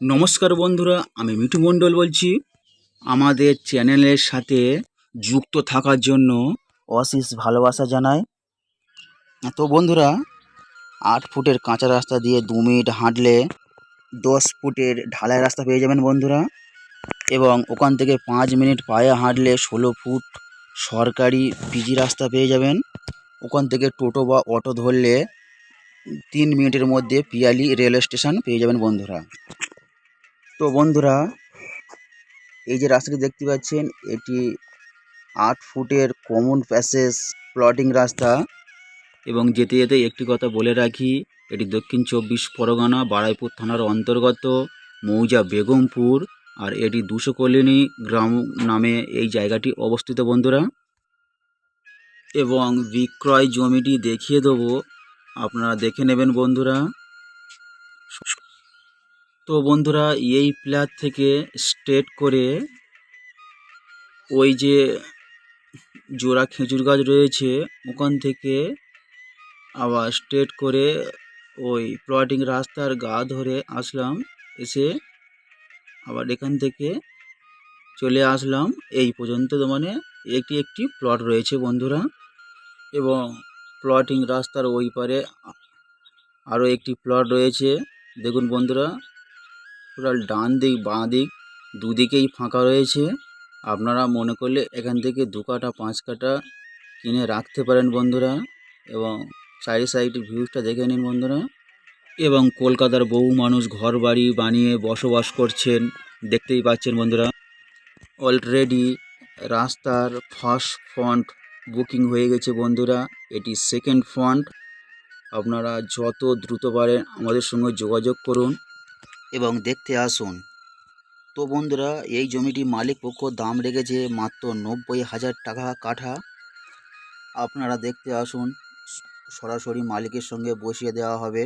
নমস্কার বন্ধুরা, আমি মিঠু মণ্ডল বলছি। আমাদের চ্যানেলের সাথে যুক্ত থাকার জন্য অশেষ ভালোবাসা জানাই। তো বন্ধুরা, 8 ফুটের কাঁচা রাস্তা দিয়ে 2 মিনিট হাঁটলে 10 ফুটের ঢালাই রাস্তা পেয়ে যাবেন বন্ধুরা, এবং ওখান থেকে 5 মিনিট পায়ে হাঁটলে 16 ফুট সরকারি পিজি রাস্তা পেয়ে যাবেন। ওখান থেকে টোটো বা অটো ধরলে 3 মিনিটের মধ্যে পিয়ালি রেলওয়ে স্টেশন পেয়ে যাবেন বন্ধুরা। তো বন্ধুরা, এই যে রাস্তাটি দেখতে পাচ্ছেন, এটি 8 ফুটের কমন প্যাসেজ প্লটিং রাস্তা। এবং যেতে যেতে একটি কথা বলে রাখি, এটি দক্ষিণ 24 পরগনা বারাইপুর থানার অন্তর্গত মৌজা বেগমপুর, আর এটি 200 কলোনি গ্রাম নামে এই জায়গাটি অবস্থিত বন্ধুরা। এবং বিক্রয় জমিটি দেখিয়ে দেবো, আপনারা দেখে নেবেন বন্ধুরা। তো বন্ধুরা, এই প্লাট থেকে স্ট্রেট করে ওই যে জোড়া খেজুর গাছ রয়েছে, ওখান থেকে আবার স্ট্রেট করে ওই প্লটিং রাস্তার গা ধরে আসলাম, এসে আবার এখান থেকে চলে আসলাম এই পর্যন্ত। মানে একটি একটি প্লট রয়েছে বন্ধুরা, এবং প্লটিং রাস্তার ওই পারে আরও একটি প্লট রয়েছে। দেখুন বন্ধুরা, টোটাল ডান দিক বাঁ দিক দুদিকেই ফাঁকা রয়েছে। আপনারা মনে করলে এখান থেকে 2 কাঠা 5 কাঠা কিনে রাখতে পারেন বন্ধুরা, এবং চারি সাইডের ভিউজটা দেখে নিন বন্ধুরা। এবং কলকাতার বহু মানুষ ঘর বাড়ি বানিয়ে বসবাস করছেন, দেখতেই পাচ্ছেন বন্ধুরা। অলরেডি রাস্তার ফার্স্ট ফ্রন্ট বুকিং হয়ে গেছে বন্ধুরা, এটি সেকেন্ড ফ্রন্ট। আপনারা যত দ্রুত পারেন আমাদের সঙ্গে যোগাযোগ করুন এবং দেখতে আসুন। তো বন্ধুরা, এই জমিটি মালিক পক্ষ দাম রেখেছে মাত্র 90,000 টাকা কাঠা। আপনারা দেখতে আসুন, সরাসরি মালিকের সঙ্গে বসিয়ে দেওয়া হবে।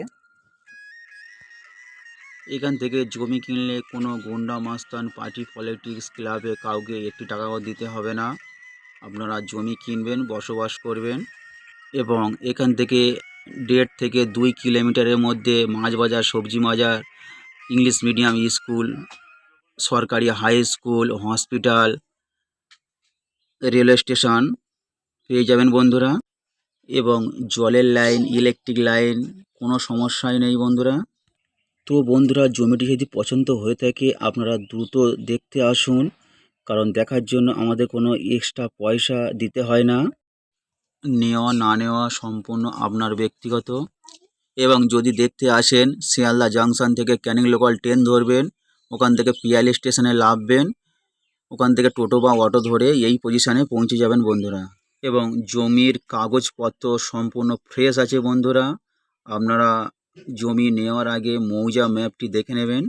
এখান থেকে জমি কিনলে কোনো গুন্ডা মাস্তান পার্টি পলিটিক্স ক্লাবে কাউকে 1 টাকাও দিতে হবে না। আপনারা জমি কিনবেন, বসবাস করবেন। এবং এখান থেকে 1.5 থেকে 2 কিলোমিটারের মধ্যে মাছ বাজার, সবজি বাজার, ইংলিশ মিডিয়াম স্কুল, সরকারি high school, hospital, railway station পেয়ে যাবেন বন্ধুরা। এবং জলের লাইন, ইলেকট্রিক লাইন, কোনো সমস্যাই নেই বন্ধুরা। তো বন্ধুরা, জমিটি যদি পছন্দ হয়ে থাকে আপনারা দ্রুত দেখতে আসুন, কারণ দেখার জন্য আমাদের কোনো এক্সট্রা পয়সা দিতে হয় না। নেওয়া না নেওয়া সম্পূর্ণ আপনার ব্যক্তিগত। এবং যদি দেখতে আসেন, শিয়ালদা জাংশন থেকে ক্যানিং লোকাল ট্রেন ধরবেন, ওখান থেকে পিয়ালি স্টেশনে নামবেন, ওখান থেকে টোটো বা অটো ধরে এই পজিশানে পৌঁছে যাবেন বন্ধুরা। এবং জমির কাগজপত্র সম্পূর্ণ ফ্রেশ আছে বন্ধুরা। আপনারা জমি নেওয়ার আগে মৌজা ম্যাপটি দেখে নেবেন,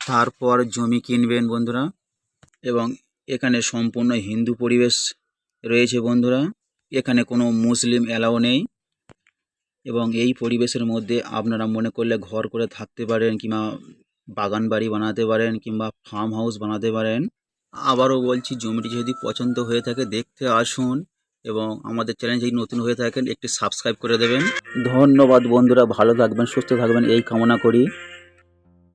তারপর জমি কিনবেন বন্ধুরা। এবং এখানে সম্পূর্ণ হিন্দু পরিবেশ রয়েছে বন্ধুরা, এখানে কোনো মুসলিম অ্যালাউ নেই। এবং এই পরিবেশের মধ্যে আপনারা মনে করলে ঘর করে থাকতে পারেন, কিংবা বাগান বাড়ি বানাতে পারেন, কিংবা ফার্ম হাউস বানাতে পারেন। আবারও বলছি, জমিটি যদি পছন্দ হয়ে থাকে দেখতে আসুন, এবং আমাদের চ্যানেল যদি নতুন হয়ে থাকেন একটি সাবস্ক্রাইব করে দেবেন। ধন্যবাদ বন্ধুরা, ভালো থাকবেন, সুস্থ থাকবেন এই কামনা করি।